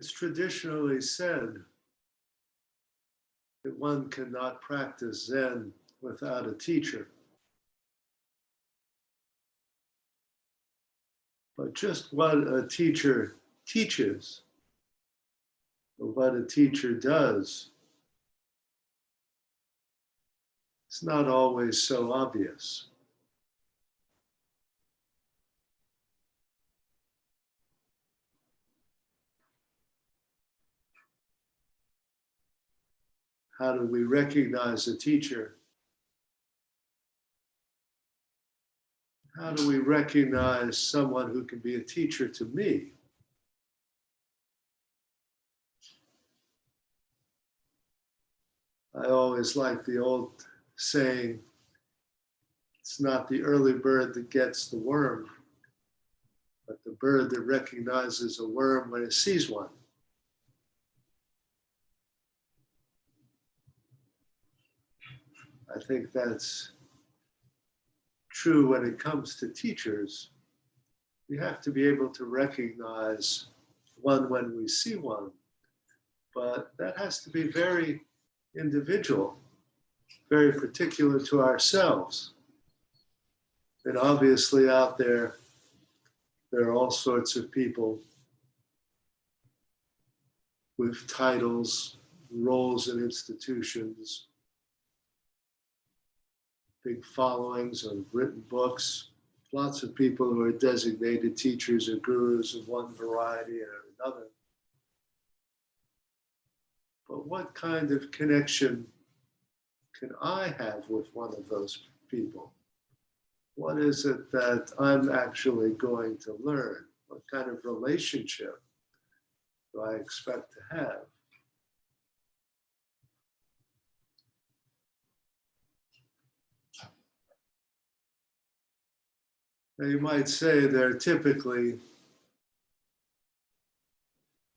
It's traditionally said that one cannot practice Zen without a teacher. But just what a teacher teaches, or what a teacher does, it's not always so obvious. How do we recognize a teacher? How do we recognize someone who can be a teacher to me? I always like the old saying, it's not the early bird that gets the worm, but the bird that recognizes a worm when it sees one. I think that's true when it comes to teachers. We have to be able to recognize one when we see one, but that has to be very individual, very particular to ourselves. And obviously out there, there are all sorts of people with titles, roles in institutions, big followings of written books, lots of people who are designated teachers or gurus of one variety or another. But what kind of connection can I have with one of those people? What is it that I'm actually going to learn? What kind of relationship do I expect to have? Now you might say there are typically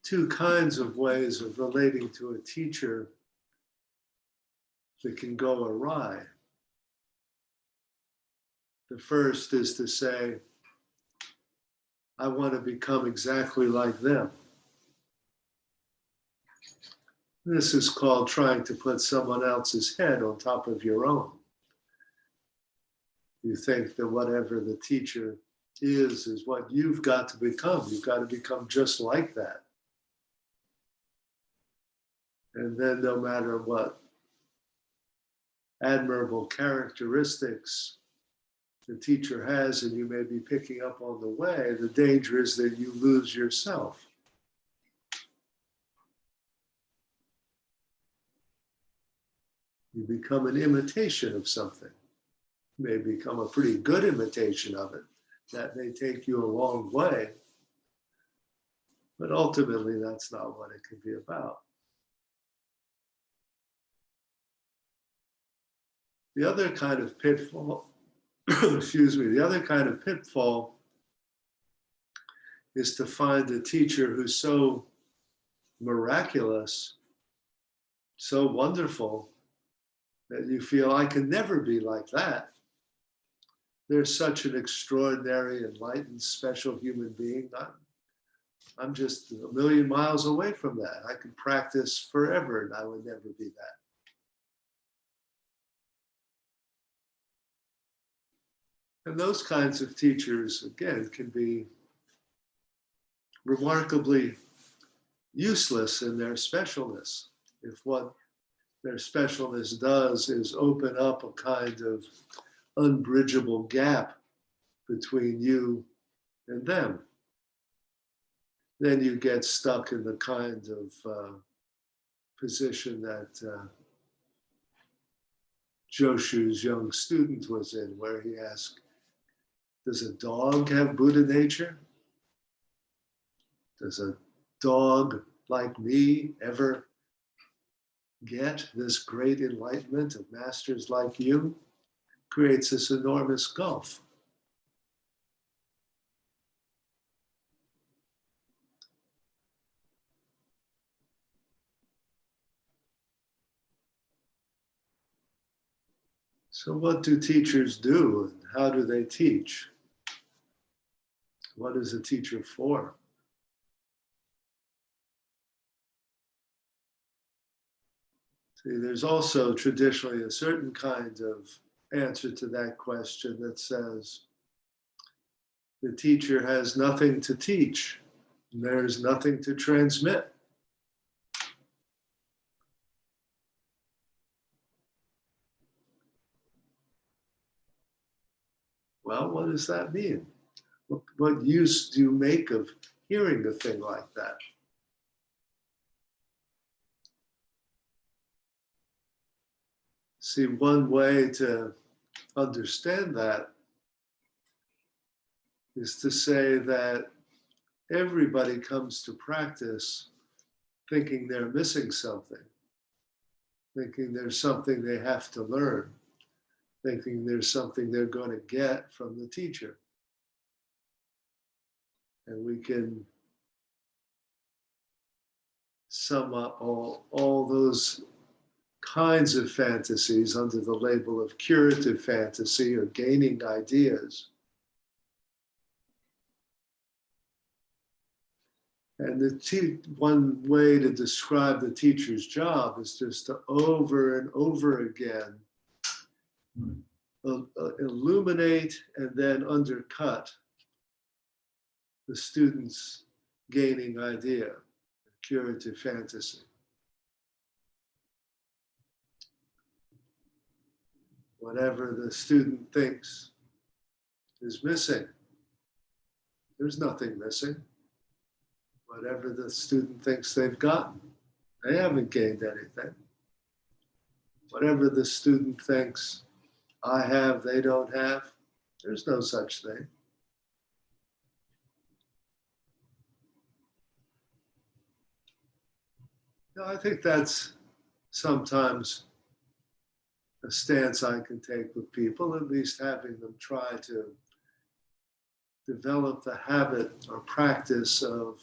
two kinds of ways of relating to a teacher that can go awry. The first is to say, I want to become exactly like them. This is called trying to put someone else's head on top of your own. You think that whatever the teacher is what you've got to become. You've got to become just like that. And then no matter what admirable characteristics the teacher has and you may be picking up on the way, the danger is that you lose yourself. You become an imitation of something. You may become a pretty good imitation of it. That may take you a long way, but ultimately that's not what it can be about. The other kind of pitfall, excuse me, the other kind of pitfall is to find a teacher who's so miraculous, so wonderful, that you feel, I can never be like that. They're such an extraordinary, enlightened, special human being. I'm just a million miles away from that. I could practice forever and I would never be that. And those kinds of teachers, again, can be remarkably useless in their specialness. If what their specialness does is open up a kind of unbridgeable gap between you and them, then you get stuck in the kind of position that Joshu's young student was in, where he asked, does a dog have Buddha nature? Does a dog like me ever get this great enlightenment of masters like you? Creates this enormous gulf. So what do teachers do and how do they teach? What is a teacher for? There's also traditionally a certain kind of answer to that question that says the teacher has nothing to teach, and there's nothing to transmit. Well, what does that mean? What use do you make of hearing a thing like that? See, one way to understand that is to say that everybody comes to practice thinking they're missing something, thinking there's something they have to learn, thinking there's something they're going to get from the teacher. And we can sum up all those kinds of fantasies under the label of curative fantasy or gaining ideas. And one way to describe the teacher's job is just to over and over again illuminate and then undercut the student's gaining idea, curative fantasy. Whatever the student thinks is missing, there's nothing missing. Whatever the student thinks they've gotten, they haven't gained anything. Whatever the student thinks I have, they don't have, there's no such thing. You know, I think that's sometimes a stance I can take with people, at least having them try to develop the habit or practice of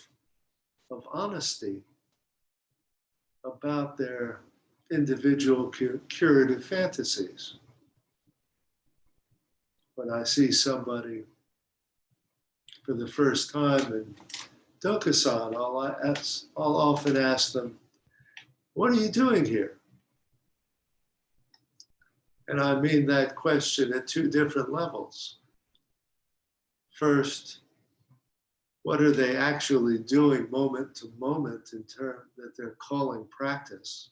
honesty about their individual curative fantasies. When I see somebody for the first time in Dokusan, I'll often ask them, what are you doing here? And I mean that question at two different levels. First, what are they actually doing moment to moment in terms that they're calling practice?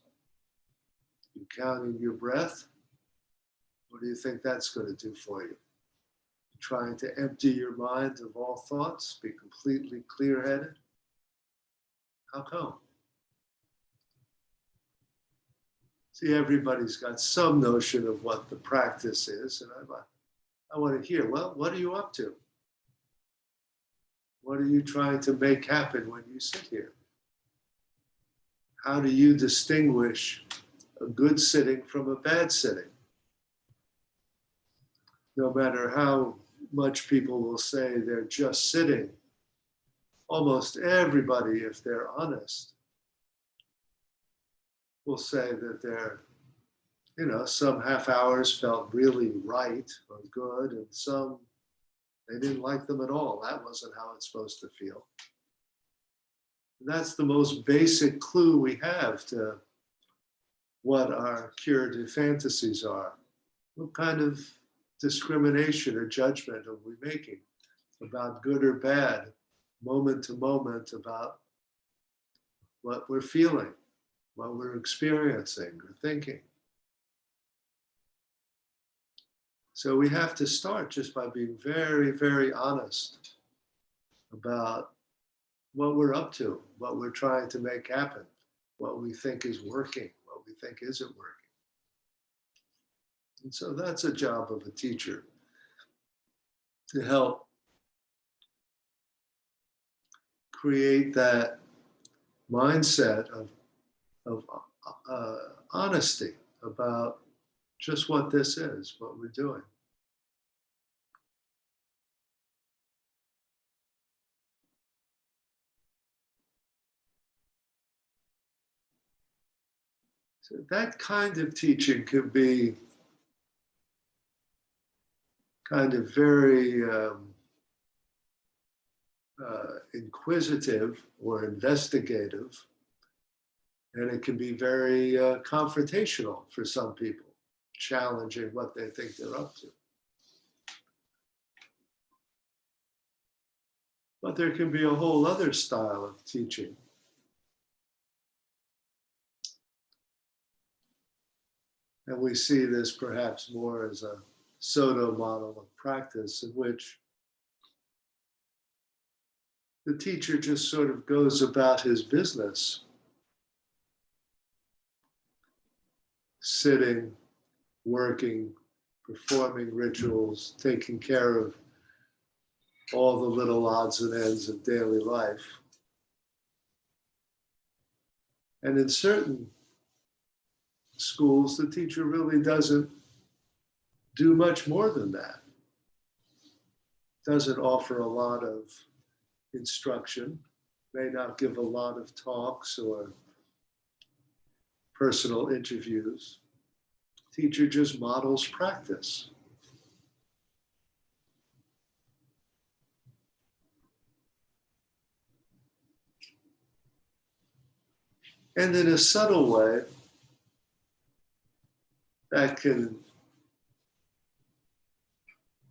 You counting your breath? What do you think that's going to do for you? Trying to empty your mind of all thoughts, be completely clear-headed? How come? See, everybody's got some notion of what the practice is, and I want to hear, well, what are you up to? What are you trying to make happen when you sit here? How do you distinguish a good sitting from a bad sitting? No matter how much people will say they're just sitting, almost everybody, if they're honest, will say that they're, some half hours felt really right or good, and some they didn't like them at all. That wasn't how it's supposed to feel. And that's the most basic clue we have to what our curative fantasies are. What kind of discrimination or judgment are we making about good or bad, moment to moment, about what we're feeling, what we're experiencing or thinking? So we have to start just by being very, very honest about what we're up to, what we're trying to make happen, what we think is working, what we think isn't working. And so that's a job of a teacher, to help create that mindset of honesty about just what this is, what we're doing. So that kind of teaching could be kind of very inquisitive or investigative, And it can be very confrontational for some people, challenging what they think they're up to. But there can be a whole other style of teaching. And we see this perhaps more as a Soto model of practice, in which the teacher just sort of goes about his business, sitting, working, performing rituals, taking care of all the little odds and ends of daily life. And in certain schools, the teacher really doesn't do much more than that. Doesn't offer a lot of instruction, may not give a lot of talks or personal interviews. Teacher just models practice. And in a subtle way, that can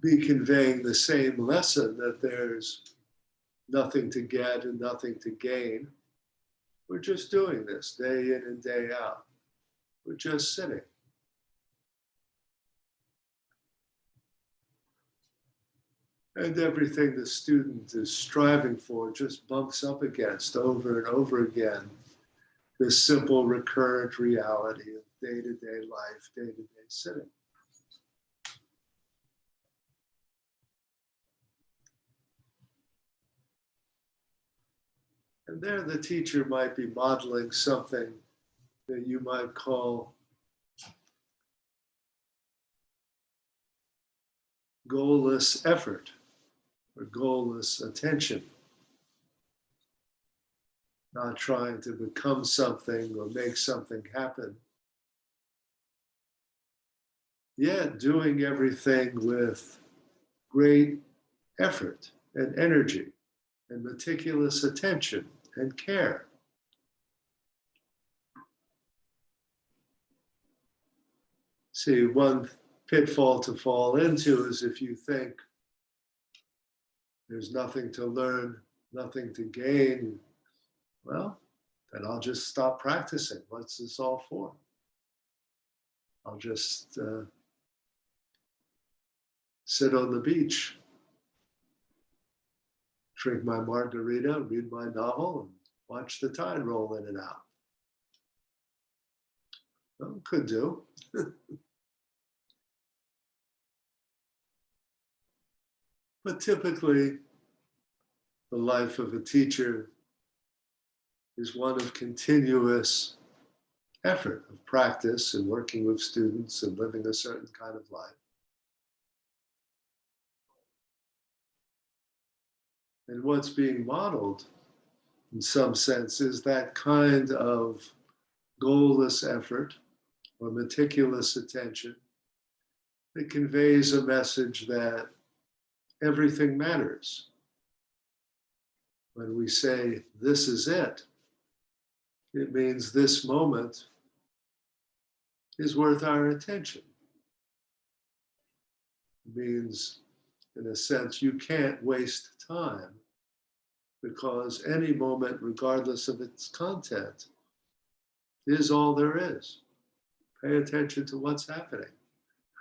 be conveying the same lesson, that there's nothing to get and nothing to gain. We're just doing this day in and day out. We're just sitting. And everything the student is striving for just bumps up against over and over again this simple recurrent reality of day-to-day life, day-to-day sitting. And there the teacher might be modeling something that you might call goalless effort or goalless attention. Not trying to become something or make something happen. Yet doing everything with great effort and energy and meticulous attention and care. See, one pitfall to fall into is if you think there's nothing to learn, nothing to gain, well, then I'll just stop practicing. What's this all for? I'll just sit on the beach, drink my margarita, read my novel, and watch the tide roll in and out. Well, could do. But typically, the life of a teacher is one of continuous effort, of practice and working with students and living a certain kind of life. And what's being modeled, in some sense, is that kind of goalless effort or meticulous attention that conveys a message that everything matters. When we say, this is it, it means this moment is worth our attention. It means, in a sense, you can't waste time, because any moment, regardless of its content, is all there is. Pay attention to what's happening,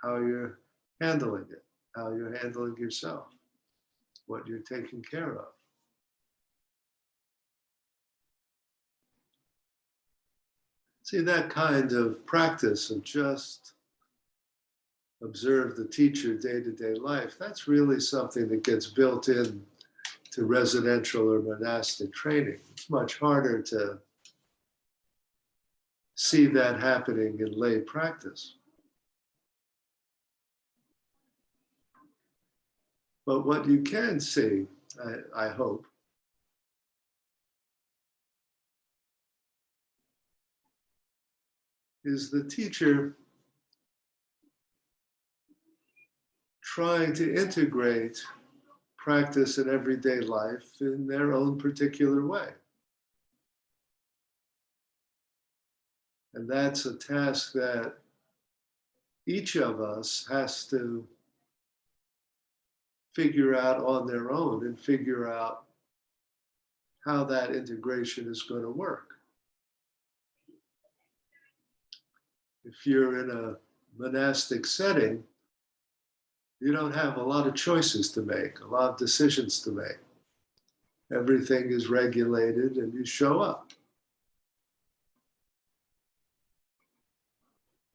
how you're handling it, how you're handling yourself, what you're taking care of. See, that kind of practice of just observe the teacher day-to-day life, that's really something that gets built in to residential or monastic training. It's much harder to see that happening in lay practice. But what you can see, I hope, is the teacher trying to integrate practice in everyday life in their own particular way. And that's a task that each of us has to figure out on their own and figure out how that integration is going to work. If you're in a monastic setting, you don't have a lot of choices to make, a lot of decisions to make. Everything is regulated and you show up.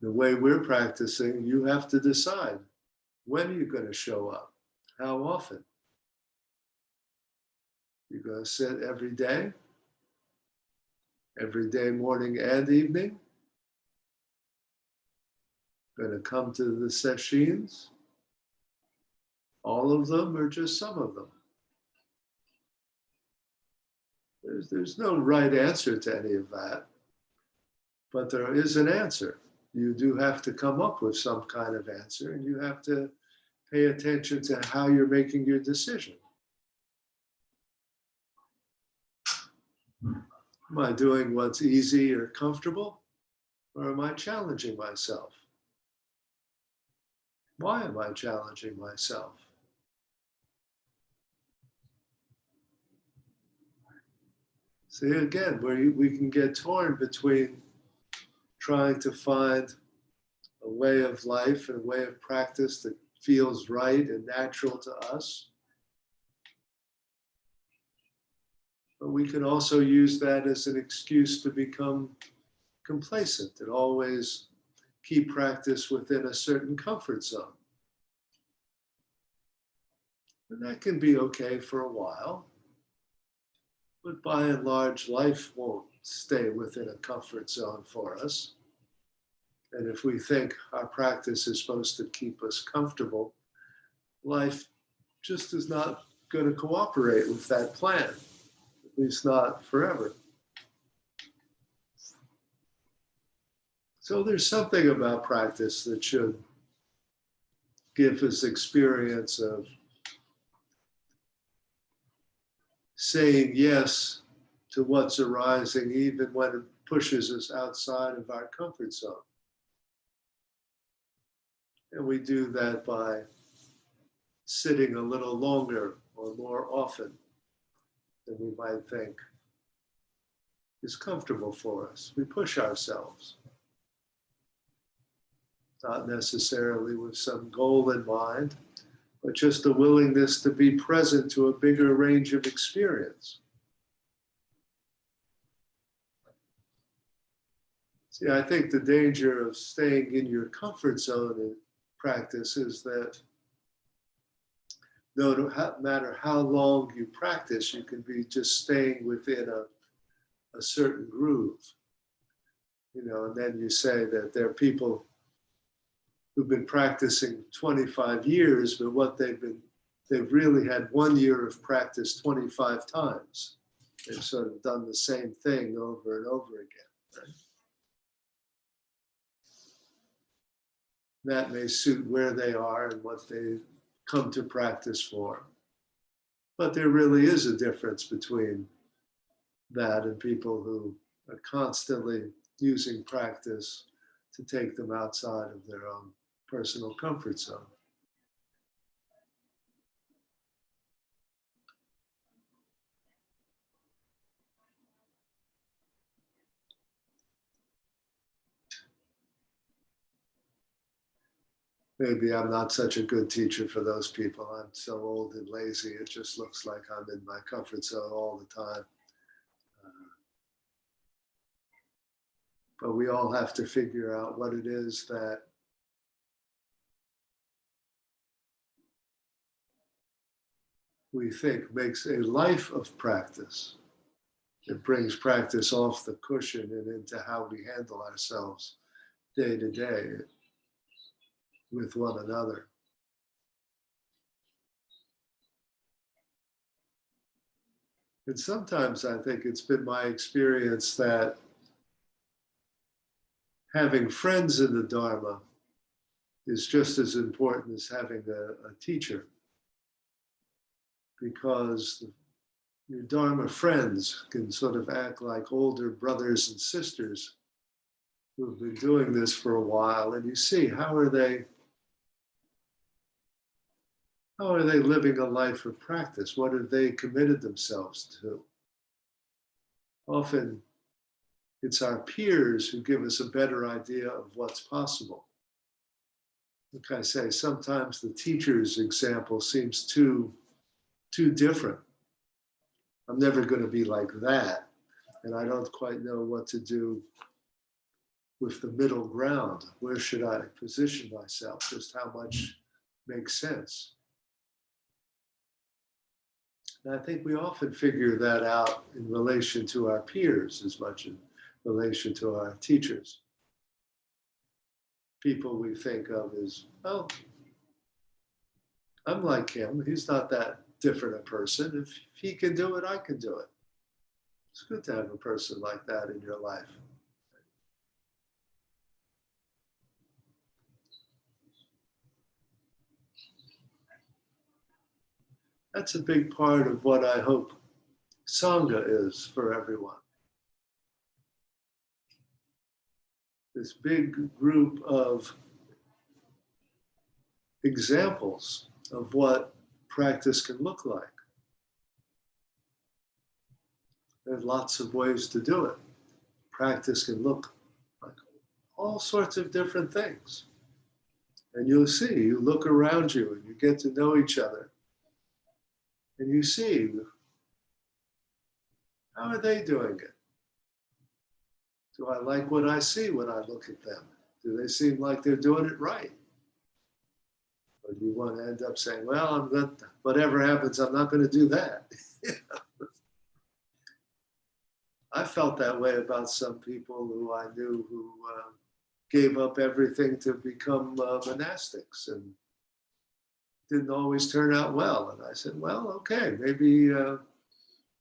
The way we're practicing, you have to decide when are you going to show up, how often. You're going to sit every day morning and evening. Going to come to the sessions, all of them or just some of them. There's no right answer to any of that, but there is an answer. You do have to come up with some kind of answer, and you have to pay attention to how you're making your decision. Am I doing what's easy or comfortable, or am I challenging myself? Why am I challenging myself? See, again, where we can get torn between trying to find a way of life and a way of practice that feels right and natural to us. But we can also use that as an excuse to become complacent and always keep practice within a certain comfort zone. And that can be okay for a while, but by and large, life won't stay within a comfort zone for us. And if we think our practice is supposed to keep us comfortable, life just is not going to cooperate with that plan, at least not forever. So there's something about practice that should give us experience of saying yes to what's arising, even when it pushes us outside of our comfort zone. And we do that by sitting a little longer or more often than we might think is comfortable for us. We push ourselves, not necessarily with some goal in mind, but just a willingness to be present to a bigger range of experience. See, I think the danger of staying in your comfort zone in practice is that no matter how long you practice, you can be just staying within a certain groove. And then you say that there are people who've been practicing 25 years, but they've really had 1 year of practice 25 times. They've sort of done the same thing over and over again, right? That may suit where they are and what they come to practice for. But there really is a difference between that and people who are constantly using practice to take them outside of their own personal comfort zone. Maybe I'm not such a good teacher for those people. I'm so old and lazy, it just looks like I'm in my comfort zone all the time. But we all have to figure out what it is that we think makes a life of practice. It brings practice off the cushion and into how we handle ourselves day to day with one another. And sometimes I think it's been my experience that having friends in the Dharma is just as important as having a teacher, because your Dharma friends can sort of act like older brothers and sisters who've been doing this for a while, and you see how are they living a life of practice? What have they committed themselves to? Often it's our peers who give us a better idea of what's possible. Like I say, sometimes the teacher's example seems too different. I'm never going to be like that, and I don't quite know what to do with the middle ground. Where should I position myself? Just how much makes sense? And I think we often figure that out in relation to our peers as much in relation to our teachers. People we think of as, well, I'm like him. He's not that different a person. If he can do it, I can do it. It's good to have a person like that in your life. That's a big part of what I hope Sangha is for everyone. This big group of examples of what practice can look like. There's lots of ways to do it. Practice can look like all sorts of different things. And you'll see, you look around you and you get to know each other. And you see, how are they doing it? Do I like what I see when I look at them? Do they seem like they're doing it right? Or do you want to end up saying, well, I'm not, whatever happens, I'm not going to do that? I felt that way about some people who I knew who gave up everything to become monastics and didn't always turn out well. And I said, well, okay, maybe the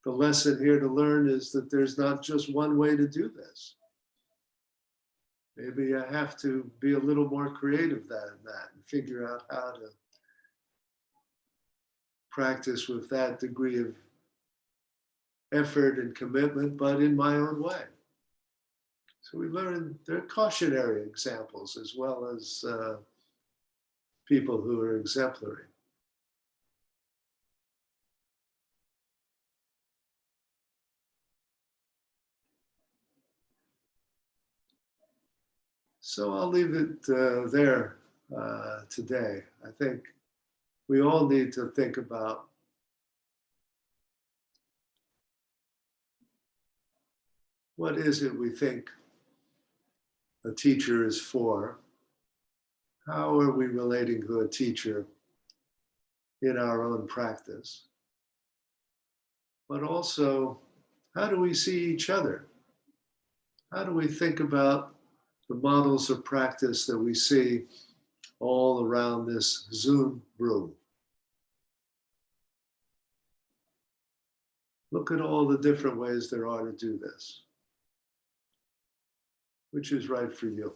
lesson here to learn is that there's not just one way to do this. Maybe I have to be a little more creative than that and figure out how to practice with that degree of effort and commitment, but in my own way. So we learn, there are cautionary examples as well as people who are exemplary. So I'll leave it there today. I think we all need to think about what is it we think a teacher is for? How are we relating to a teacher in our own practice? But also, how do we see each other? How do we think about the models of practice that we see all around this Zoom room? Look at all the different ways there are to do this. Which is right for you?